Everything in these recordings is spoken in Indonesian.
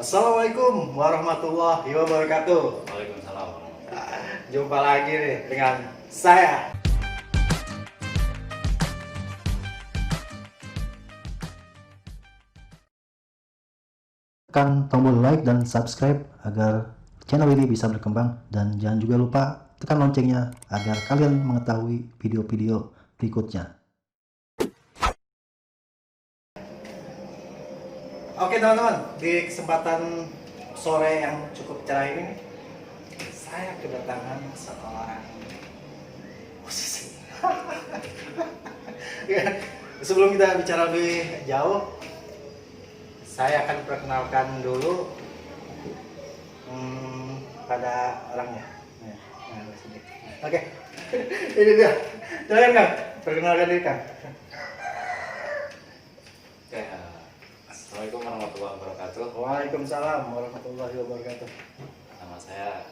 Assalamualaikum warahmatullahi wabarakatuh. Waalaikumsalam. Jumpa lagi nih dengan saya. Tekan tombol like dan subscribe agar channel ini bisa berkembang, dan jangan juga lupa tekan loncengnya agar kalian mengetahui video-video berikutnya. Oke teman-teman, di kesempatan sore yang cukup cerah ini saya kedatangan seorang musisi. Ya, sebelum kita bicara lebih jauh, saya akan perkenalkan dulu pada orangnya. Oke, ini dia. Silakan Kang, perkenalkan diri Kang. Oke, Assalamualaikum warahmatullahi wabarakatuh. Waalaikumsalam warahmatullahi wabarakatuh. Nama saya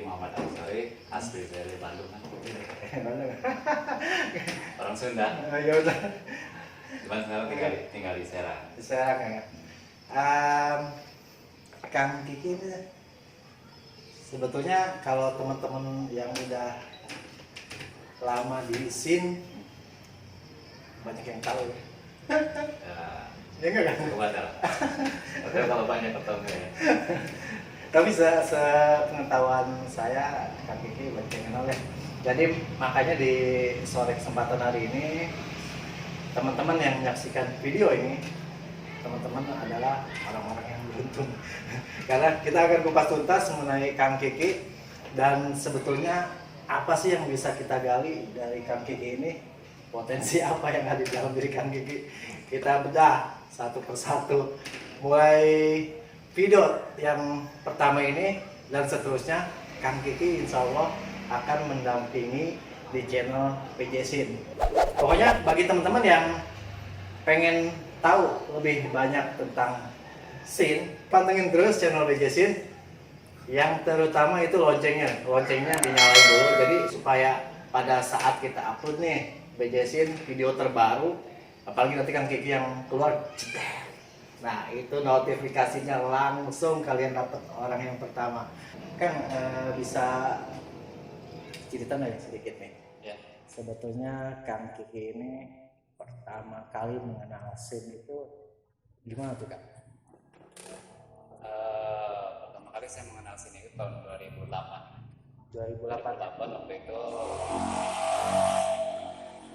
Muhammad Ansari, asli dari Bandung kan. Orang Sunda. Ya udah. Cuman sekarang tinggal di Serang. Serang ya. Kang Kiki ini sebetulnya kalau teman-teman yang udah lama di scene banyak yang tahu ya. Ya enggak kan? Kepada. Oke, kalau banyak ketemu ya. Tapi sepengetahuan saya Kang Kiki banyak yang kenal ya. Jadi makanya di sore kesempatan hari ini teman-teman yang menyaksikan video ini, teman-teman adalah orang-orang yang beruntung. Karena kita akan kupas tuntas mengenai Kang Kiki, dan sebetulnya apa sih yang bisa kita gali dari Kang Kiki ini, potensi apa yang ada di dalam diri Kang Kiki. Kita bedah satu persatu, mulai video yang pertama ini dan seterusnya. Kang Kiki insya Allah akan mendampingi di channel PJ Scene. Pokoknya bagi teman-teman yang pengen tahu lebih banyak tentang scene, pantengin terus channel PJ Scene. Yang terutama itu loncengnya dinyalain dulu, jadi supaya pada saat kita upload nih PJ Scene video terbaru, apalagi nanti Kang Kiki yang keluar, nah itu notifikasinya langsung kalian dapat orang yang pertama. Kan bisa cerita nggak ya sedikit nih? Ya. Sebetulnya Kang Kiki ini pertama kali mengenal scene itu gimana tuh Kak? Pertama kali saya mengenal sini itu tahun 2008. 2008. Waktu itu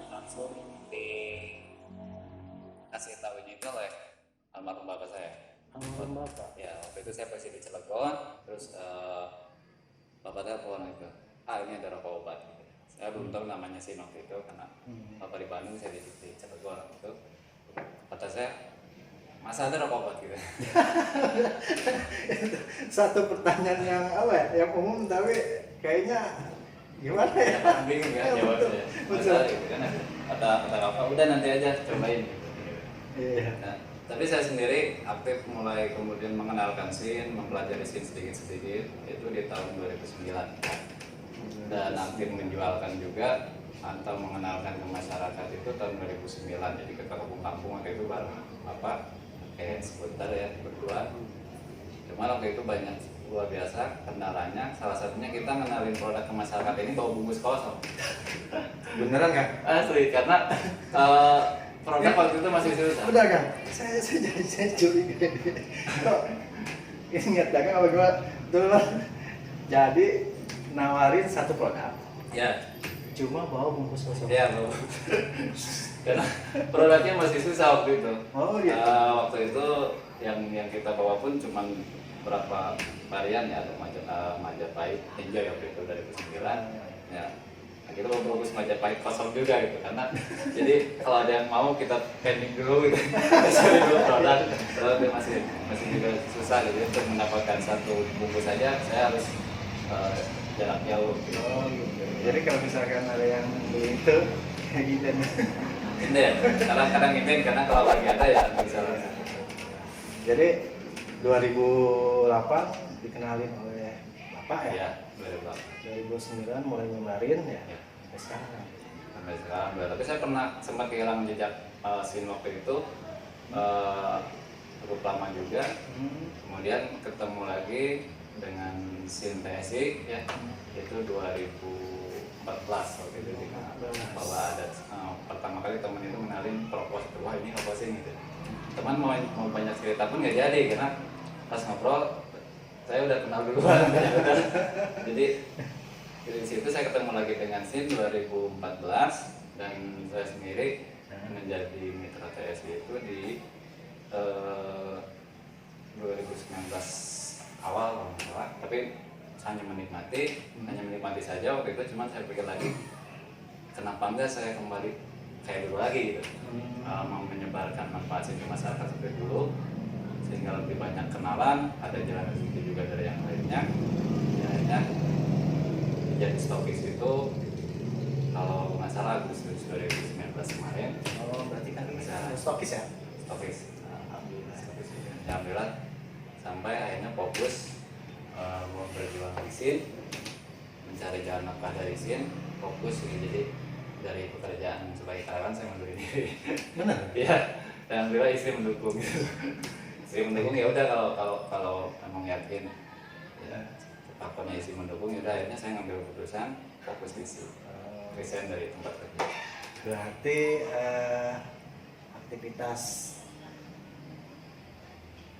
langsung dikasih tahunya itu oleh almarhum bapak saya. Almarhum Bapak. Ya, waktu itu saya masih di Cilegon, terus bapak telepon itu, ini ada rokok obat. Saya belum tahu namanya sih waktu itu karena bapak di Bandung, saya di Cilegon waktu itu. Kata saya, masa ada rokok obat gitu? Satu pertanyaan yang apa ya? Yang umum tapi kayaknya gimana ya? Bingung ya Ya, jawabnya. betul. Masa gitu kan? Kata bapak, udah nanti aja cobain. Iya. Nah, tapi saya sendiri aktif mulai kemudian mengenalkan scene, mempelajari scene sedikit-sedikit itu di tahun 2009, dan aktif menjualkan juga atau mengenalkan ke masyarakat itu tahun 2009. Jadi kita kampung-kampung waktu itu bareng bapak kayak sebentar ya berdua. Cuma waktu itu banyak luar biasa kendalanya, salah satunya kita ngenalin produk ke masyarakat ini bawa bungkus kosong. Beneran kan? Asli, karena produk waktu itu masih susah. Udah kan? Saya curiga. Kok ingat dagang apa gimana? Dulu jadi nawarin satu produk, Ya, cuma bawa bungkus kosong. ya bro. Karena produknya masih susah waktu itu. Oh iya. Waktu itu yang kita bawa pun cuma berapa varian ya, ada Majapahit Enjoy waktu itu dari 2009. Ya, nah, kita bawa bungkus Majapahit kosong juga gitu, karena jadi kalau ada yang mau kita pending dulu gitu. Cari dulu produk, produknya masih juga susah gitu. Untuk mendapatkan satu bungkus saja saya harus jarak jauh gitu. Oh gitu. Jadi kalau misalkan ada yang beli itu kayak gitu nih. Ini ya, kadang-kadang ini karena kalau lagi ada ya bisa. Jadi 2008 dikenalin oleh ya? Ya, 2008. 2009 mulai nyebarin ya, Ya. sampai sekarang. Sampai sekarang. Tapi saya pernah sempat kehilangan jejak scene waktu itu cukup lama juga. Kemudian ketemu lagi dengan scene TSI ya, itu 2014 waktu itu bahwa ada pertama kali teman itu mengenalin propose, wah ini apa sih gitu. Teman mau banyak cerita pun nggak jadi karena pas ngobrol saya udah kenal duluan. Jadi dari situ saya ketemu lagi dengan SIN 2014 dan saya sendiri menjadi mitra TSI itu di 2019 awal kalau nggak salah. Tapi hanya menikmati saja waktu itu. Cuman saya pikir lagi kenapa enggak saya kembali kayak dulu lagi gitu, mau menyebarkan manfaat SIN ke masyarakat seperti dulu sehingga lebih banyak kenalan, ada jalan rezeki juga dari yang lainnya. Ya, akhirnya jadi stokis itu kalau nggak salah Agustus 2019 kemarin. Oh, berarti kan Bisa. stokis ya? Stokis. Alhamdulillah. Stokis. Ya, alhamdulillah sampai akhirnya fokus mau berjuang di SIN, mencari jalan nafkah dari SIN, fokus ini. Jadi dari pekerjaan sebagai karyawan saya mundurin diri. Benar? Iya. Dan alhamdulillah istri mendukung. Istri mendukung ya udah kalau emang yakin ya faktornya istri mendukung ya udah akhirnya saya ngambil keputusan fokus di SIN. Resign dari tempat kerja. Berarti aktivitas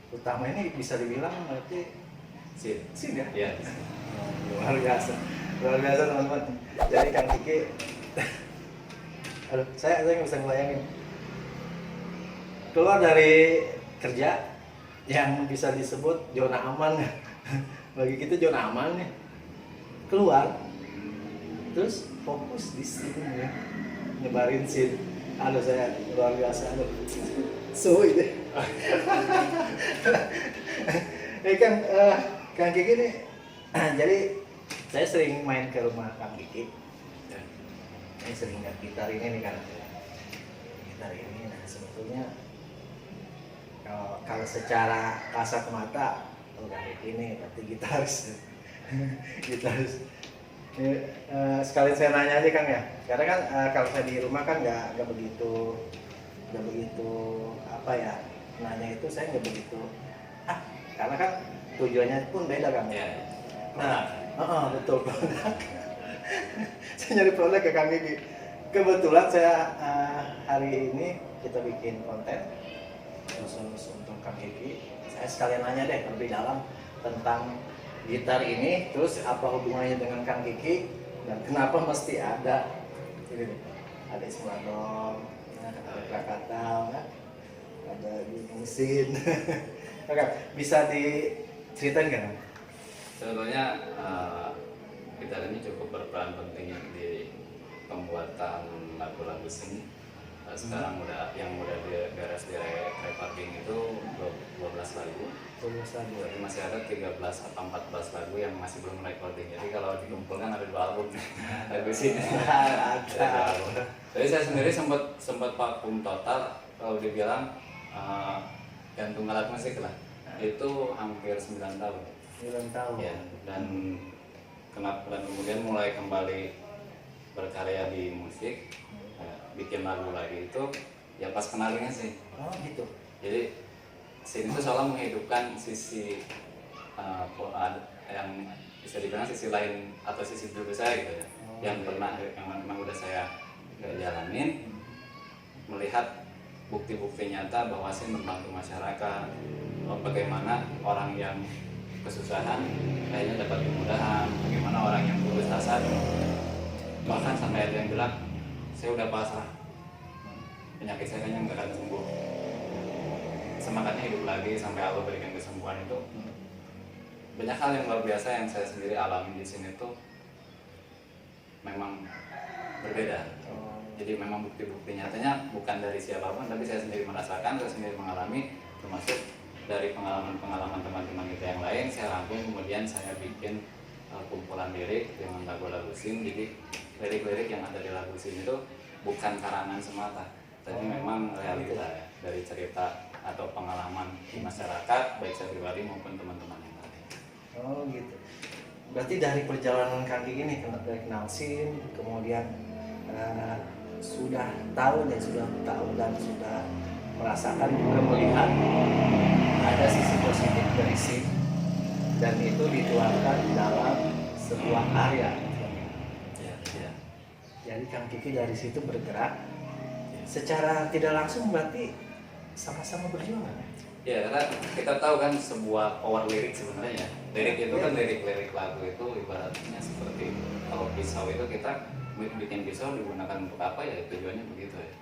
utama ini bisa dibilang berarti SIN. SIN ya? Iya. Luar biasa teman-teman. Jadi Kang Kiki, aduh, saya nggak bisa ngebayangin keluar dari kerja yang bisa disebut zona aman. Bagi kita zona aman nih, keluar terus fokus di sini ya, nyebarin SIN. Aduh, saya luar biasa, aduh, suwi deh. Kang Kiki nih, jadi saya sering main ke rumah Kang Kiki. Ini sering lihat gitar ini nih kan, gitar ini. Nah sebetulnya kalau secara kasat mata, Kang Kiki ini berarti gitaris. Gitaris. Sekali saya nanya aja Kang ya, karena kan kalau saya di rumah kan nggak begitu apa ya, nanya itu saya nggak begitu karena kan tujuannya pun beda Kang ya. Nah, betul produk. Saya nyari produk ke Kang Kiki. Kebetulan saya hari ini kita bikin konten khusus untuk Kang Kiki. Saya sekalian nanya deh lebih dalam tentang gitar ini, terus apa hubungannya dengan Kang Kiki dan kenapa mesti ada ini nih, ada Ismadong, ada Krakatau, ada SIN. Oke, bisa diceritain kan? Sebetulnya gitar ini cukup berperan penting di pembuatan lagu-lagu SIN. Sekarang yang udah beres di recording itu 12 lagu. 12 lagu. Tapi masih ada 13 atau 14 lagu yang masih belum recording. Jadi kalau dikumpulkan ada 2 album lagu SIN. Ada. Jadi saya sendiri sempat vakum total kalau dibilang gantung alat musik lah. Itu hampir 9 tahun. 9 tahun. Ya, dan kemudian mulai kembali berkarya di musik, bikin lagu lagi itu ya pas kenalnya sih. Oh gitu. Jadi SIN itu seolah menghidupkan sisi yang bisa dibilang sisi lain atau sisi dulu saya gitu ya, yang memang udah saya jalanin, melihat bukti-bukti nyata bahwa SIN membantu masyarakat, bagaimana orang yang kesusahan kayaknya dapat kemudahan, bagaimana orang yang putus asa, bahkan sampai ada yang bilang saya udah pasrah, penyakit saya kayaknya nggak akan sembuh, semangatnya hidup lagi sampai Allah berikan kesembuhan. Itu banyak hal yang luar biasa yang saya sendiri alami di sini tuh memang berbeda. Jadi memang bukti-bukti nyatanya bukan dari siapapun, tapi saya sendiri merasakan, saya sendiri mengalami, termasuk dari pengalaman teman-teman kita yang lain. Saya rangkum, kemudian saya bikin kumpulan lirik dengan lagu-lagu SIN. Jadi lirik-lirik yang ada di lagu SIN itu bukan karangan semata, tapi memang realita ya, dari cerita atau pengalaman di masyarakat, baik saya pribadi maupun teman-teman yang lain. Oh gitu. berarti dari perjalanan Kang Kiki ini dari kenal Sin, kemudian sudah tahu dan sudah merasakan juga melihat ada sisi positif dari Sin dan itu dituangkan dalam sebuah karya. Ya, ya. Jadi Kang Kiki dari situ bergerak secara tidak langsung berarti sama-sama berjuang kan? Ya, karena kita tahu kan sebuah power lirik sebenarnya. Lirik itu kan lirik lagu itu ibaratnya seperti kalau pisau itu kita bikin pisau digunakan untuk apa ya tujuannya begitu ya.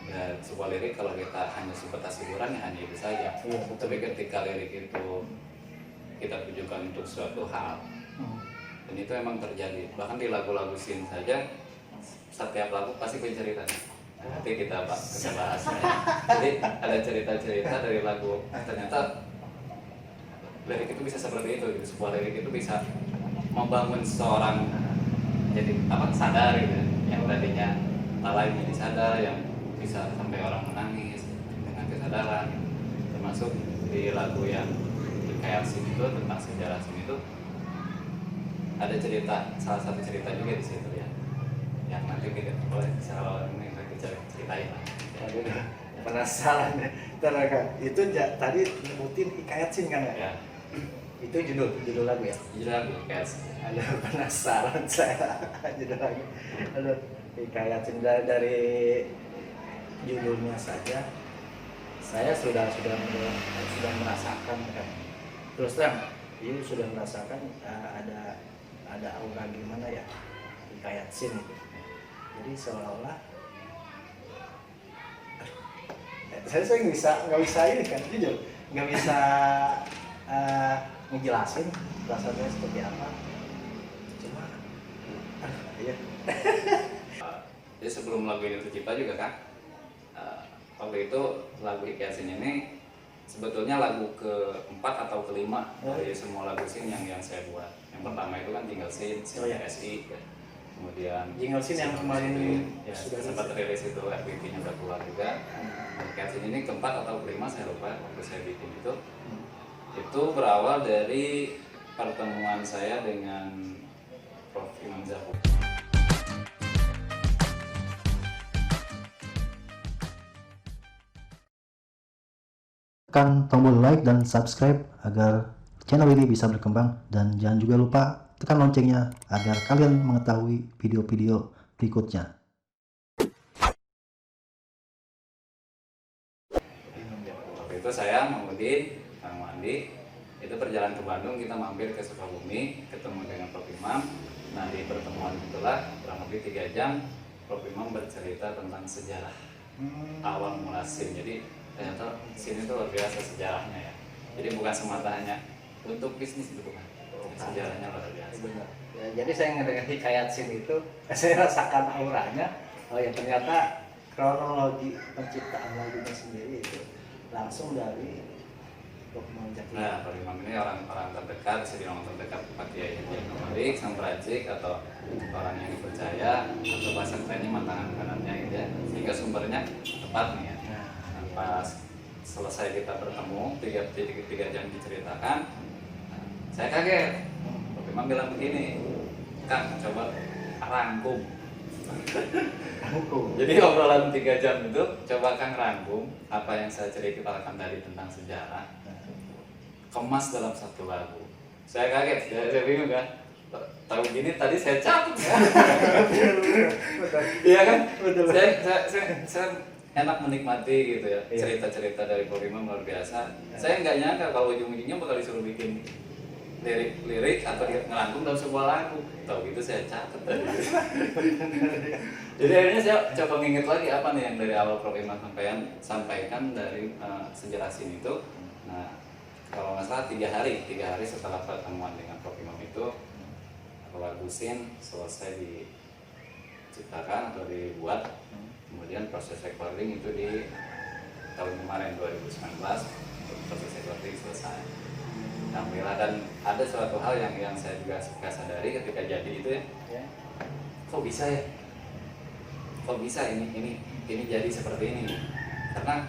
Ya sebuah lirik kalau kita hanya sebatas hiburan ya hanya itu saja. Tapi ketika lirik itu kita tujukan untuk suatu hal dan itu emang terjadi. Bahkan di lagu-lagu Sin saja setiap lagu pasti punya ceritanya. Nanti kita bahasnya. Jadi ada cerita-cerita dari lagu. Ternyata lirik itu bisa seperti itu. Gitu. Sebuah lirik itu bisa membangun seorang jadi sadar gitu. Yang tadinya lalai menjadi sadar, yang bisa sampai orang menangis dengan kesadaran. Termasuk di lagu yang kayak Sin itu tentang sejarah Sin itu ada cerita, salah satu cerita juga di situ ya. Yang nanti kita boleh bisa ini ceritain lah. Penasaran ya. Itu tadi nyebutin Hikayat Sin kan ya? Ya. Itu judul lagu ya? Judul lagu Hikayat Sin. Ada penasaran saya judul lagu. Ada Hikayat Sin dari judulnya saja saya sudah merasakan kan. Terus terang, ini sudah merasakan ada aura gimana ya Hikayat Sin itu. Jadi seolah-olah saya nggak bisa ini kan jujur nggak bisa ngejelasin perasaannya seperti apa cuma iya. Jadi sebelum lagu ini tercipta juga kan waktu itu lagu Hikayat Sin ini sebetulnya lagu keempat atau kelima dari semua lagu Sin yang saya buat. Yang pertama itu kan Jingle Sin, SI, kemudian Jingle Sin yang kemarin ya, sudah sempat rilis itu RPP-nya udah keluar juga. Hikayat Sin ini keempat atau kelima saya lupa waktu saya bikin itu berawal dari pertemuan saya dengan Prof. Imam Zahur. Tekan tombol like dan subscribe agar channel ini bisa berkembang dan jangan juga lupa tekan loncengnya agar kalian mengetahui video-video berikutnya. Waktu itu saya Udin, Kang Wandi itu perjalanan ke Bandung, kita mampir ke Sukabumi, ketemu dengan Prof. Imam. Nah di pertemuan itulah kurang lebih 3 jam Prof. Imam bercerita tentang sejarah awal mula Sin. Jadi ternyata Sin itu luar biasa sejarahnya ya. Jadi bukan semata hanya untuk bisnis itu bukan. Sejarahnya luar biasa. Ya, jadi saya ngedengar Hikayat Sin itu saya rasakan auranya. Oh ya ternyata kronologi penciptaan lagunya sendiri itu langsung dari Prof. Imam Zahur. Nah, Prof. Imam ini orang terdekat, bisa dibilang terdekat Pak Kiai Haji sang Prajik atau orang yang dipercaya atau bahasa kerennya mantangan kanannya gitu ya. Sehingga sumbernya tepat nih ya. Nah, pas selesai kita bertemu 3 jam diceritakan, saya kaget. Prof. Imam bilang begini, Kang coba rangkum. Jadi obrolan 3 jam itu coba Kang rangkum apa yang saya ceritakan tadi tentang sejarah, kemas dalam satu lagu. Saya kaget, saya bingung kan. Tahu gini tadi saya catat ya. Iya kan? Betul. Saya enak menikmati gitu ya cerita-cerita dari Prof. Imam luar biasa. Saya nggak nyangka kalau ujung-ujungnya bakal disuruh bikin lirik atau ngerangkum dalam sebuah lagu. Tahu gitu saya catat tadi. Jadi akhirnya saya coba nginget lagi apa nih yang dari awal Prof. Imam sampaikan dari sejarah Sin itu. Nah kalau nggak salah 3 hari setelah pertemuan dengan Prof. Imam itu lagu Sin selesai diciptakan atau dibuat. Kemudian proses recording itu di tahun kemarin 2019 proses recording selesai. Alhamdulillah. Dan ada suatu hal yang saya juga suka sadari ketika jadi itu ya. Kok bisa ya? Kok bisa ini jadi seperti ini? Karena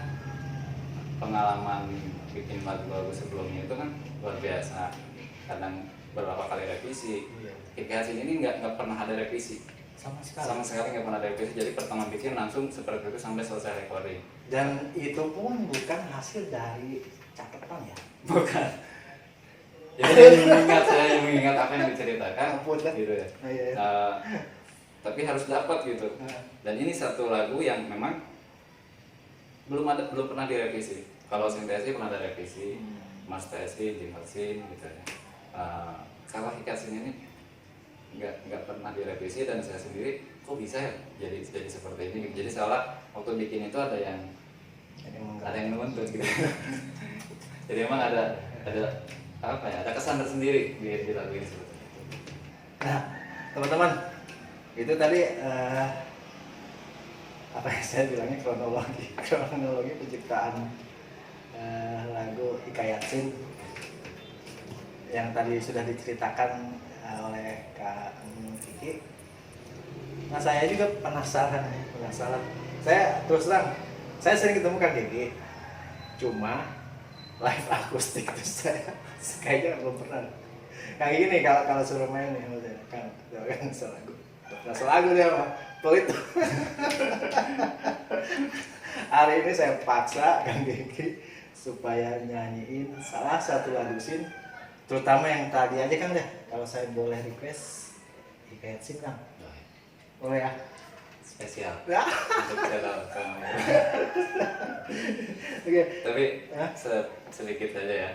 pengalaman bikin lagu-lagu sebelumnya itu kan luar biasa. Kadang beberapa kali revisi. Iya. Hikayat Sin ini nggak pernah ada revisi. Sama sekali. Sama sekali nggak pernah ada revisi. Jadi pertama bikin langsung seperti itu sampai selesai recording. Dan itu pun bukan hasil dari catatan ya. Bukan. Jadi saya mengingat apa yang diceritakan, Ampun lah. gitu ya. Iya. Tapi harus dapat gitu. Dan ini satu lagu yang memang belum pernah direvisi. Kalau Sin TSI pernah ada revisi, Mas TSI, Jim Sin gitu ya. Kalau Hikayat Sin ini nggak pernah direvisi dan saya sendiri kok bisa ya jadi seperti ini. Jadi seolah waktu bikin itu ada yang menuntut gitu. Jadi emang ada apa ya, ada kesan tersendiri di lagu ini sebetulnya. Nah, teman-teman, itu tadi apa yang saya bilangnya kronologi penciptaan lagu Hikayat Sin yang tadi sudah diceritakan oleh Kak Kiki. Nah, saya juga penasaran. Saya terus terang, saya sering ketemu Kak Kiki, cuma live akustik itu saya kayaknya belum pernah. Kayak gini kalau suruh main nih, kan lagu dia mah pelit. Hari ini saya paksa Kang Geki supaya nyanyiin salah satu lagu Sin, terutama yang tadi aja Kang deh. Kalau saya boleh request Hikayat Sin Kang, boleh ya? Spesial Ya. untuk channel kamu. Oke. Tapi sedikit saja ya.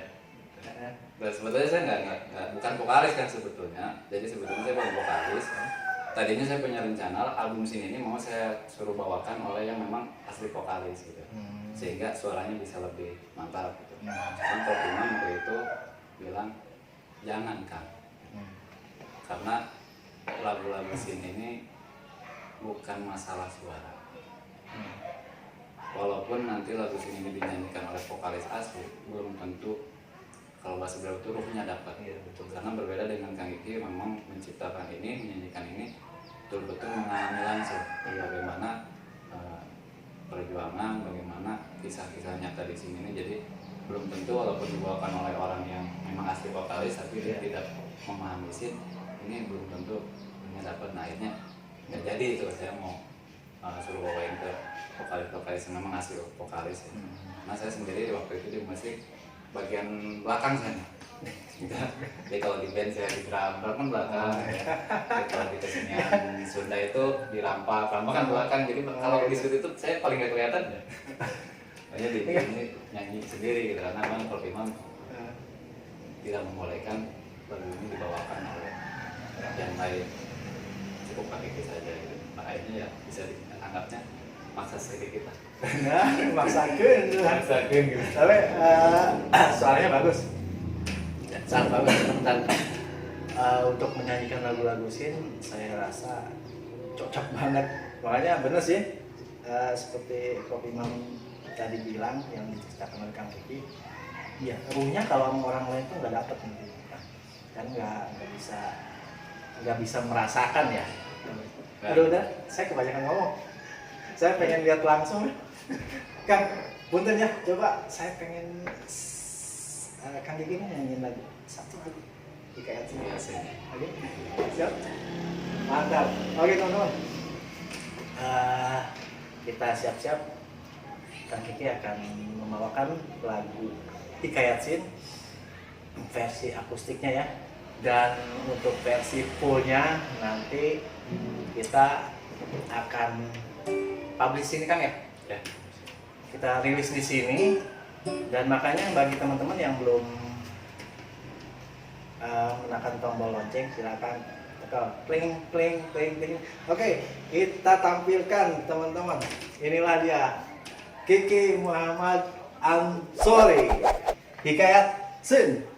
Dan sebetulnya saya bukan vokalis kan sebetulnya. Jadi sebetulnya saya bukan vokalis. Tadinya saya punya rencana album Sin ini mau saya suruh bawakan oleh yang memang asli vokalis gitu. Sehingga suaranya bisa lebih mantap gitu. Cuman Prof Imam waktu itu bilang jangan Kang. Karena lagu-lagu Sin ini bukan masalah suara. Walaupun nanti lagu Sin ini dinyanyikan oleh vokalis asli, belum tentu kalau bahasa beliau itu ruhnya dapat. Iya, betul. Karena berbeda dengan Kang Iki memang menciptakan ini, menyanyikan ini betul-betul mengalami langsung bagaimana perjuangan, bagaimana kisah-kisah nyata di sini ini. Jadi belum tentu walaupun dibawakan oleh orang yang memang asli vokalis tapi dia tidak memahami Sin, ini belum tentu ruhnya dapat. Nah, akhirnya nggak jadi itu, saya mau suruh bawain ke vokalis yang memang asli vokalis ya. Nah, saya sendiri waktu itu di musik bagian belakang sana. Jadi kalau di band saya di drum kan belakang ya. Jadi kalau di kesenian Sunda itu di rampa kan belakang. Jadi kalau di situ itu saya paling nggak kelihatan ya. Makanya di sini nyanyi sendiri gitu, karena memang Prof Imam tidak membolehkan lagu ini dibawakan oleh yang lain, cukup pakai kita saja gitu. Makanya ya bisa dianggapnya maksa sedikit lah. Nah, maksakeun gitu. Tapi suaranya bagus. Sangat bagus dan untuk menyanyikan lagu-lagu Sin saya rasa cocok banget. Makanya bener sih seperti Prof Imam tadi bilang yang diceritakan oleh Kang Kiki. Iya, ruhnya kalau sama orang lain tuh nggak dapet nih, kan nggak bisa merasakan ya. Udah, saya kebanyakan ngomong. Saya pengen lihat langsung. Kang, punten ya, coba saya pengen Kang Gigi nyanyiin lagu satu lagu Hikayat Sin. Oke, siap? Mantap. Oke teman-teman, kita siap-siap. Kang Gigi akan membawakan lagu Hikayat Sin versi akustiknya ya. Dan untuk versi fullnya nanti kita akan publish ini Kang ya? Ya. Kita rilis di sini. Dan makanya bagi teman-teman yang belum menekan tombol lonceng, silakan tekan pling. Oke, kita tampilkan teman-teman. Inilah dia Kiki Muhammad Ansori, Hikayat Sin.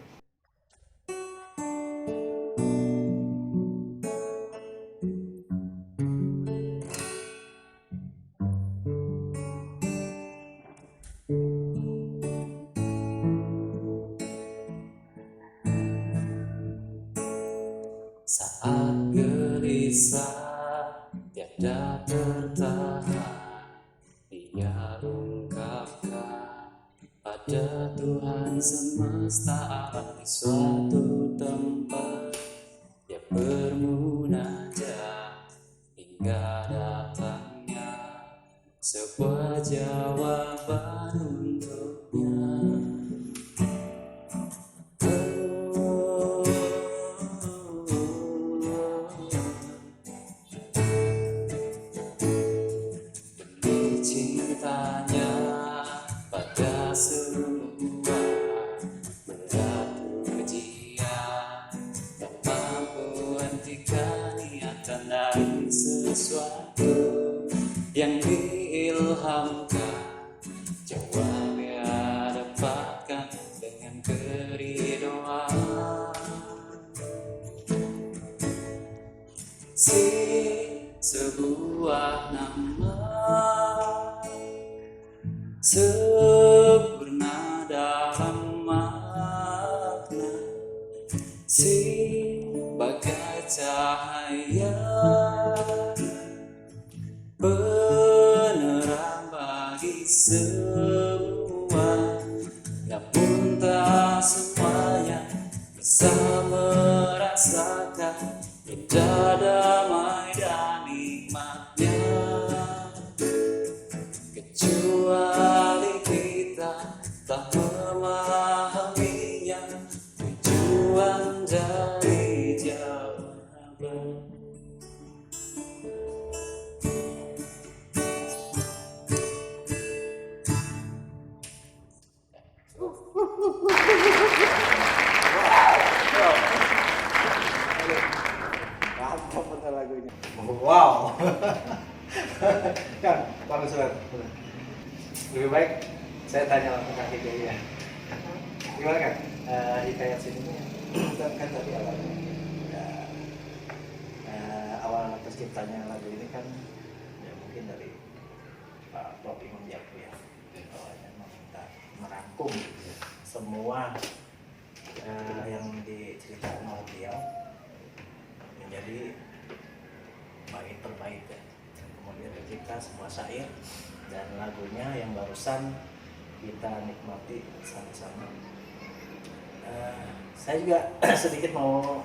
Saat gelisah tiada tertahan, dia ungkapkan pada Tuhan semesta alam di suatu tempat. Sin sebuah nama sempurna dalam makna. Sin bagai cahaya penerang bagi semua. Ya pun tak semuanya bisa merasakan indah, damai dan nikmatnya, kecuali kita tak memahaminya. Tujuan dari jawaban. Mantap bener lagunya. Wow. Kan, bagus banget. Lebih baik saya tanya langsung Kang Kiki ya. Gimana kan? Hikayat sini kan tadi awalnya ya, awal terciptanya lagu ini kan ya mungkin dari Pak Prof Imam Jaku ya. Awalnya meminta merangkum semua yang diceritakan oleh beliau menjadi bait per bait ya. Kemudian tercipta sebuah syair dan lagunya yang barusan kita nikmati sama-sama. Saya juga sedikit mau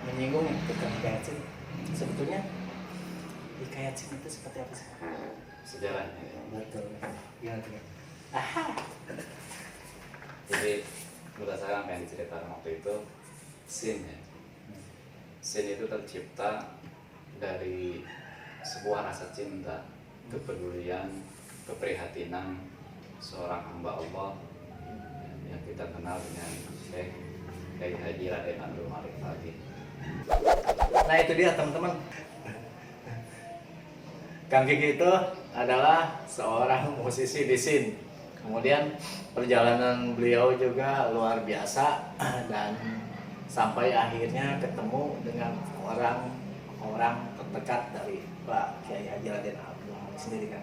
menyinggung tentang hikayat sin. Sebetulnya hikayat sin itu seperti apa sih? Sejarahnya ya. Betul. Gimana? Jadi berdasarkan apa yang diceritakan waktu itu, Sin ya. Sin itu tercipta dari sebuah rasa cinta, kepedulian, keprihatinan seorang hamba Allah yang kita kenal dengan Kiai Haji Raden Abdul Malik Fatih. Nah itu dia teman-teman. Kang Kiki itu adalah seorang musisi di Sin. Kemudian perjalanan beliau juga luar biasa dan sampai akhirnya ketemu dengan orang-orang terdekat dari Pak Kiai Haji Raden Abdul Malik sendiri kan.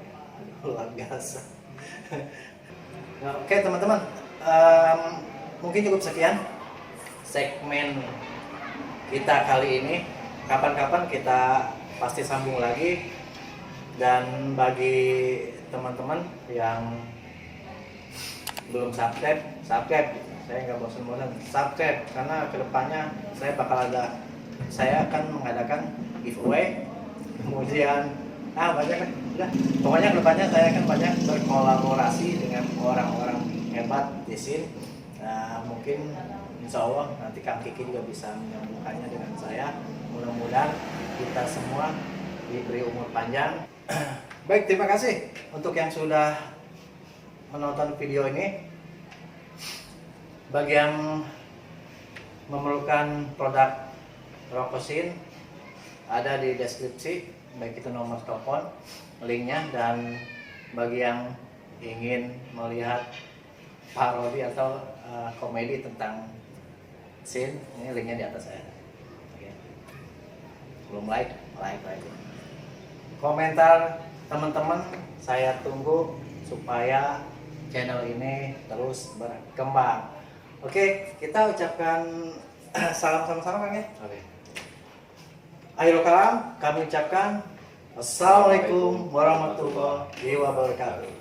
Luar biasa. Nah, oke teman-teman, mungkin cukup sekian segmen kita kali ini. Kapan-kapan kita pasti sambung lagi. Dan bagi teman-teman yang belum subscribe, saya nggak bosan-bosan subscribe karena kedepannya saya akan mengadakan giveaway, kemudian banyak kan, udah pokoknya kedepannya saya akan banyak berkolaborasi dengan orang-orang hebat di sini. Mungkin insya Allah nanti Kang Kiki juga bisa menyambungkannya dengan saya. Mudah-mudahan kita semua diberi umur panjang. Baik, terima kasih untuk yang sudah menonton video ini. Bagi yang memerlukan produk Rokosin ada di deskripsi, baik itu nomor telepon, linknya, dan bagi yang ingin melihat parodi atau komedi tentang Sin, ini linknya di atas saya. Oke. Belum like aja. Komentar teman-teman saya tunggu supaya channel ini terus berkembang. Oke, kita ucapkan salam sama-sama Kang ya. Oke. Akhirul kalam kami ucapkan Assalamualaikum warahmatullahi wabarakatuh.